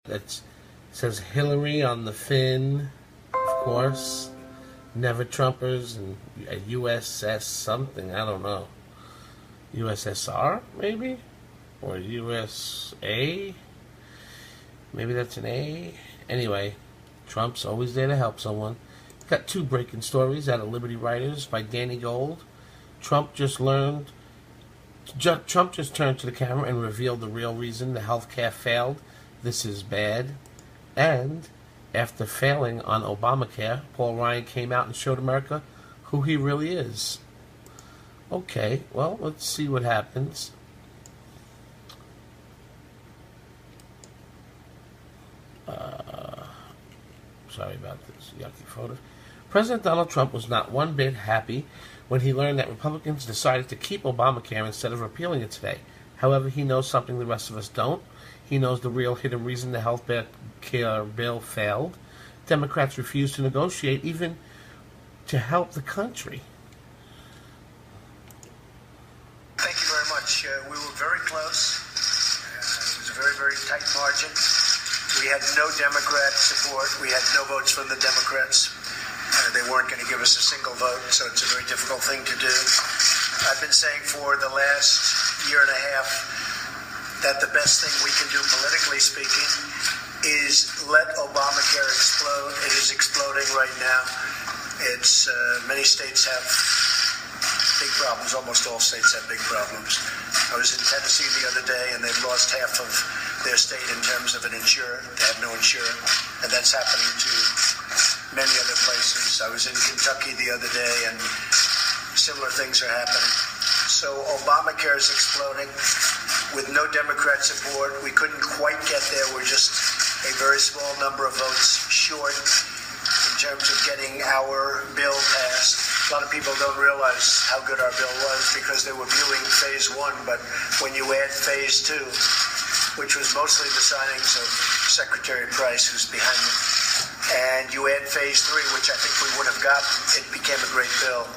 That says Hillary on the fin, of course. Never Trumpers and a USS something, I don't know. USSR, maybe? Or USA? Maybe that's an A. Anyway, Trump's always there to help someone. Got two breaking stories out of Liberty Writers by Danny Gold. Trump just turned to the camera and revealed the real reason the healthcare failed. This is bad. And after failing on Obamacare, Paul Ryan came out and showed America who he really is. Okay, well, let's see what happens. Sorry about this yucky photo. President Donald Trump was not one bit happy when he learned that Republicans decided to keep Obamacare instead of repealing it today. However, he knows something the rest of us don't. He knows the real hidden reason the health care bill failed. Democrats refused to negotiate even to help the country. Thank you very much. We were very close. It was a very, very tight margin. We had no Democrat support. We had no votes from the Democrats. They weren't going to give us a single vote, so it's a very difficult thing to do. I've been saying for the last year and a half that the best thing we can do, politically speaking, is let Obamacare explode. It is exploding right now. It's many states have big problems. Almost all states have big problems. I was in Tennessee the other day, and they've lost half of their state in terms of an insurer. They have no insurer, and that's happening to many other places. I was in Kentucky the other day, and similar things are happening. So Obamacare is exploding. With no Democrat support, we couldn't quite get there. We're just a very small number of votes short in terms of getting our bill passed. A lot of people don't realize how good our bill was because they were viewing phase one, but when you add phase two, which was mostly the signings of Secretary Price, who's behind it, and you add phase three, which I think we would have gotten, it became a great bill.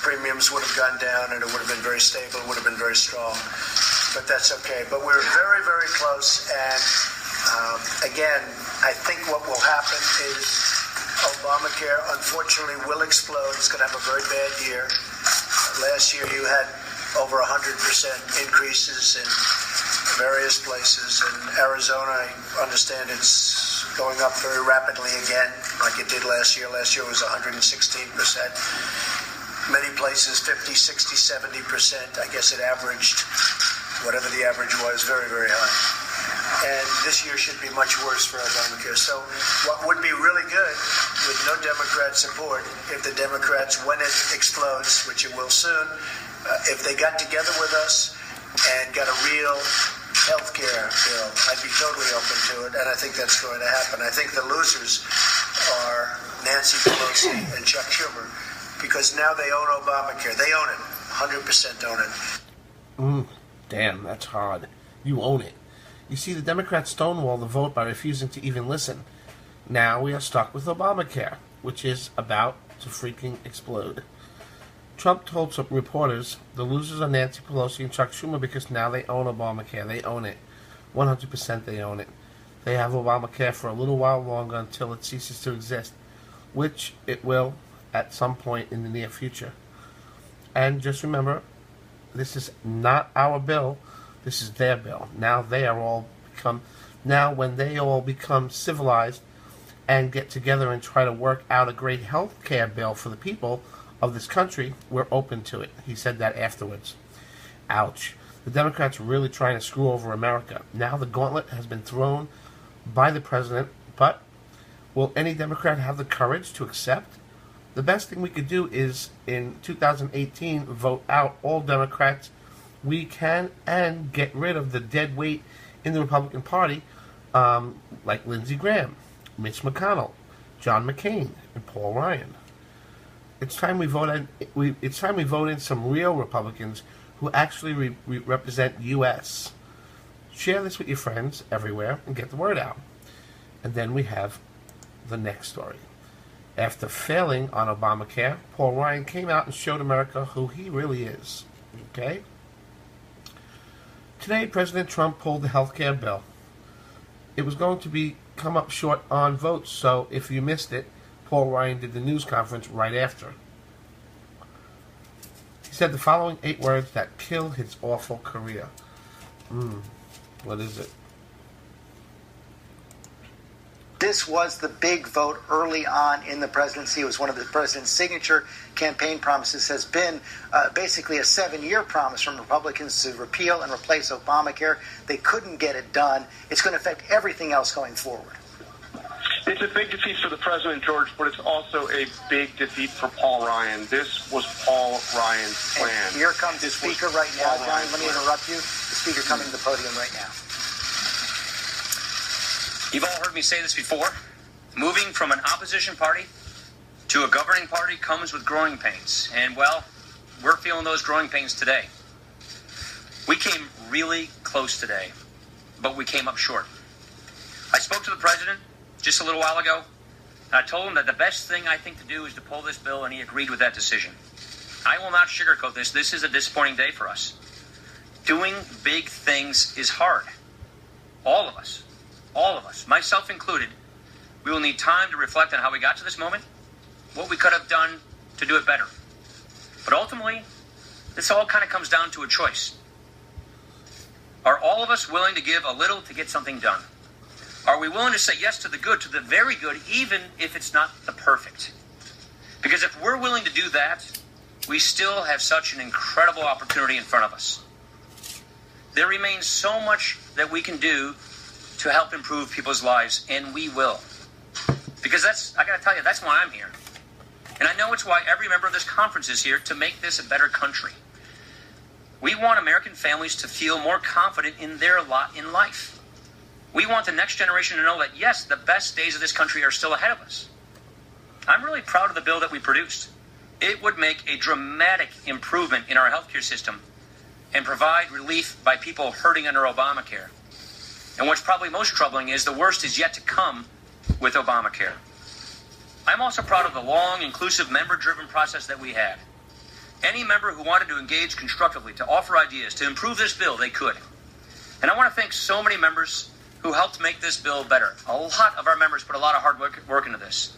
Premiums would have gone down, and it would have been very stable, it would have been very strong. But that's okay. But we're very, very close, and again, I think what will happen is Obamacare, unfortunately, will explode. It's going to have a very bad year. Last year, you had over 100% increases in various places. In Arizona, I understand it's going up very rapidly again, like it did last year. Last year was 116%. Many places, 50, 60, 70%. I guess it averaged, whatever the average was, very, very high. And this year should be much worse for Obamacare. So what would be really good with no Democrat support, if the Democrats, when it explodes, which it will soon, if they got together with us and got a real health care bill, I'd be totally open to it, and I think that's going to happen. I think the losers are Nancy Pelosi and Chuck Schumer, because now they own Obamacare. They own it. 100% own it. Damn, that's hard. You own it. You see, the Democrats stonewall the vote by refusing to even listen. Now we are stuck with Obamacare, which is about to freaking explode. Trump told some reporters the losers are Nancy Pelosi and Chuck Schumer because now they own Obamacare. They own it. 100% they own it. They have Obamacare for a little while longer until it ceases to exist, which it will at some point in the near future. And just remember, this is not our bill. This is their bill. Now when they all become civilized and get together and try to work out a great health care bill for the people of this country, we're open to it. He said that afterwards. Ouch. The Democrats are really trying to screw over America. Now the gauntlet has been thrown by the president, but will any Democrat have the courage to accept? The best thing we could do is, in 2018, vote out all Democrats we can and get rid of the dead weight in the Republican Party, like Lindsey Graham, Mitch McConnell, John McCain, and Paul Ryan. It's time we vote in some real Republicans who actually represent U.S. Share this with your friends everywhere and get the word out. And then we have the next story. After failing on Obamacare, Paul Ryan came out and showed America who he really is. Okay? Today, President Trump pulled the health care bill. It was going to come up short on votes, so if you missed it, Paul Ryan did the news conference right after. He said the following 8 words that killed his awful career. What is it? This was the big vote early on in the presidency. It was one of the president's signature campaign promises, has been basically a 7-year promise from Republicans to repeal and replace Obamacare. They couldn't get it done. It's going to affect everything else going forward. It's a big defeat for the president, George, but it's also a big defeat for Paul Ryan. This was Paul Ryan's plan. And here comes the speaker right now, John. Let me interrupt you. The speaker coming to the podium right now. You've all heard me say this before. Moving from an opposition party to a governing party comes with growing pains. And, well, we're feeling those growing pains today. We came really close today, but we came up short. I spoke to the president just a little while ago, and I told him that the best thing I think to do is to pull this bill, and he agreed with that decision. I will not sugarcoat this. This is a disappointing day for us. Doing big things is hard. All of us, myself included, we will need time to reflect on how we got to this moment, what we could have done to do it better. But ultimately, this all kind of comes down to a choice. Are all of us willing to give a little to get something done? Are we willing to say yes to the good, to the very good, even if it's not the perfect? Because if we're willing to do that, we still have such an incredible opportunity in front of us. There remains so much that we can do to help improve people's lives, and we will. Because I got to tell you, that's why I'm here. And I know it's why every member of this conference is here, to make this a better country. We want American families to feel more confident in their lot in life. We want the next generation to know that, yes, the best days of this country are still ahead of us. I'm really proud of the bill that we produced. It would make a dramatic improvement in our healthcare system and provide relief by people hurting under Obamacare. And what's probably most troubling is the worst is yet to come with Obamacare. I'm also proud of the long, inclusive, member-driven process that we had. Any member who wanted to engage constructively, to offer ideas, to improve this bill, they could. And I want to thank so many members who helped make this bill better. A lot of our members put a lot of hard work into this.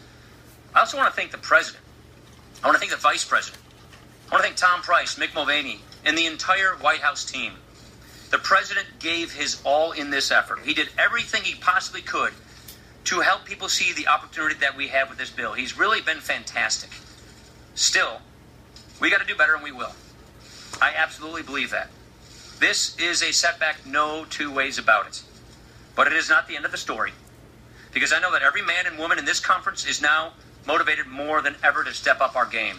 I also want to thank the president. I want to thank the vice president. I want to thank Tom Price, Mick Mulvaney, and the entire White House team. The president gave his all in this effort. He did everything he possibly could to help people see the opportunity that we have with this bill. He's really been fantastic. Still, we got to do better, and we will. I absolutely believe that. This is a setback, no two ways about it. But it is not the end of the story, because I know that every man and woman in this conference is now motivated more than ever to step up our game,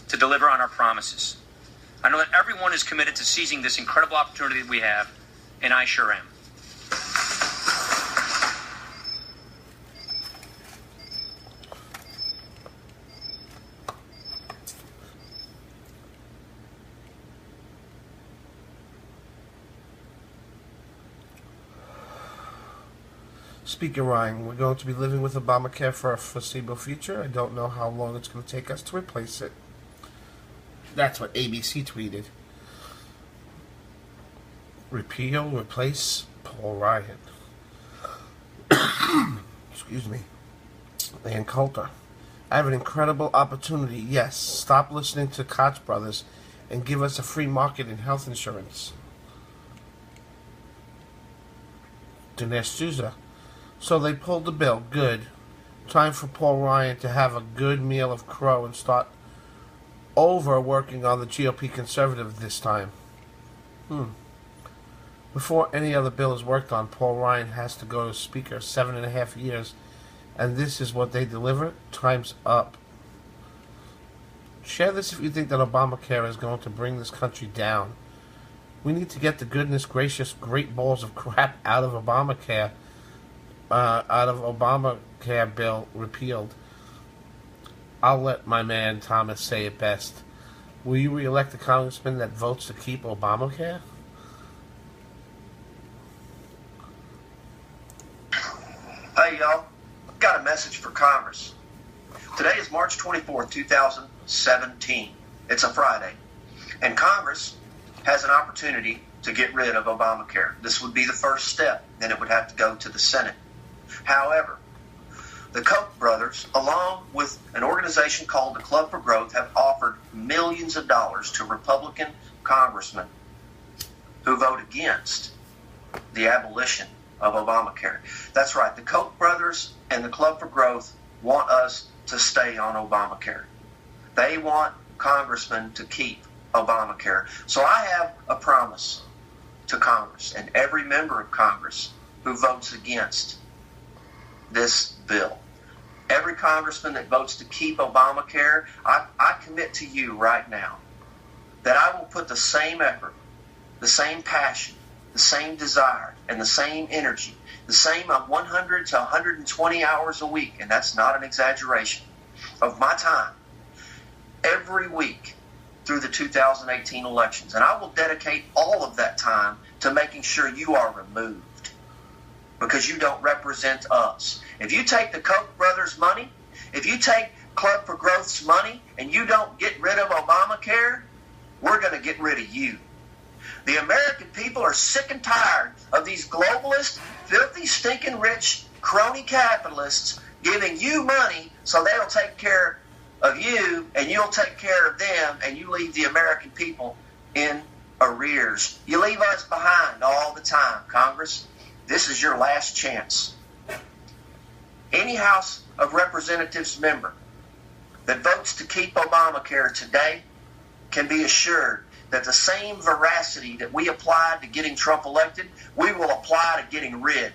to deliver on our promises. I know that everyone is committed to seizing this incredible opportunity that we have, and I sure am. Speaker Ryan, we're going to be living with Obamacare for a foreseeable future. I don't know how long it's going to take us to replace it. That's what ABC tweeted. Repeal, replace, Paul Ryan. Excuse me. Ann Coulter. I have an incredible opportunity. Yes, stop listening to Koch brothers and give us a free market in health insurance. Dinesh Souza. So they pulled the bill. Good. Time for Paul Ryan to have a good meal of crow and start over working on the GOP conservative this time. Before any other bill is worked on, Paul Ryan has to go to Speaker 7.5 years, and this is what they deliver? Time's up. Share this if you think that Obamacare is going to bring this country down. We need to get the goodness gracious great balls of crap out of Obamacare bill repealed. I'll let my man Thomas say it best. Will you re-elect a congressman that votes to keep Obamacare? Hey, y'all. Got a message for Congress. Today is March 24th, 2017. It's a Friday. And Congress has an opportunity to get rid of Obamacare. This would be the first step. Then it would have to go to the Senate. However, the Koch brothers, along with an organization called the Club for Growth, have offered millions of dollars to Republican congressmen who vote against the abolition of Obamacare. That's right. The Koch brothers and the Club for Growth want us to stay on Obamacare. They want congressmen to keep Obamacare. So I have a promise to Congress and every member of Congress who votes against this bill. Every congressman that votes to keep Obamacare, I commit to you right now that I will put the same effort, the same passion, the same desire, and the same energy, the same 100 to 120 hours a week, and that's not an exaggeration, of my time every week through the 2018 elections. And I will dedicate all of that time to making sure you are removed because you don't represent us. If you take the Koch brothers' money, if you take Club for Growth's money, and you don't get rid of Obamacare, we're going to get rid of you. The American people are sick and tired of these globalist, filthy, stinking rich crony capitalists giving you money so they'll take care of you and you'll take care of them, and you leave the American people in arrears. You leave us behind all the time, Congress. This is your last chance. Any House of Representatives member that votes to keep Obamacare today can be assured that the same veracity that we applied to getting Trump elected, we will apply to getting rid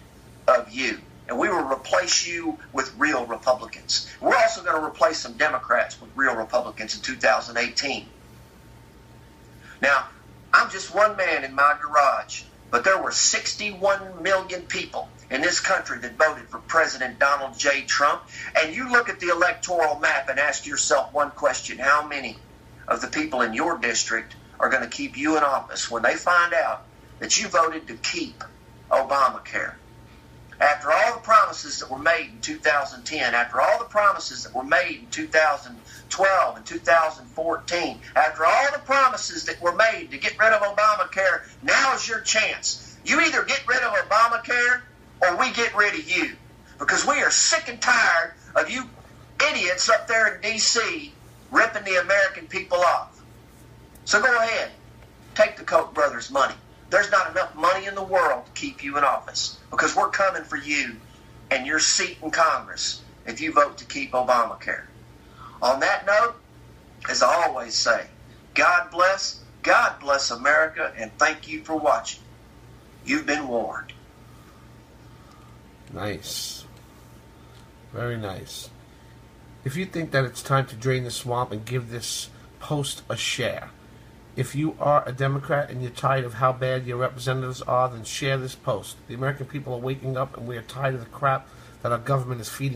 of you. And we will replace you with real Republicans. We're also going to replace some Democrats with real Republicans in 2018. Now, I'm just one man in my garage, but there were 61 million people in this country that voted for President Donald J. Trump. And you look at the electoral map and ask yourself one question: how many of the people in your district are going to keep you in office when they find out that you voted to keep Obamacare? After all the promises that were made in 2010, after all the promises that were made in 2012 and 2014, after all the promises that were made to get rid of Obamacare, now is your chance. You either get rid of Obamacare or we get rid of you, because we are sick and tired of you idiots up there in D.C. ripping the American people off. So go ahead, take the Koch brothers' money. There's not enough money in the world to keep you in office, because we're coming for you and your seat in Congress if you vote to keep Obamacare. On that note, as I always say, God bless America, and thank you for watching. You've been warned. Nice. Very nice. If you think that it's time to drain the swamp and give this post a share, if you are a Democrat and you're tired of how bad your representatives are, then share this post. The American people are waking up, and we are tired of the crap that our government is feeding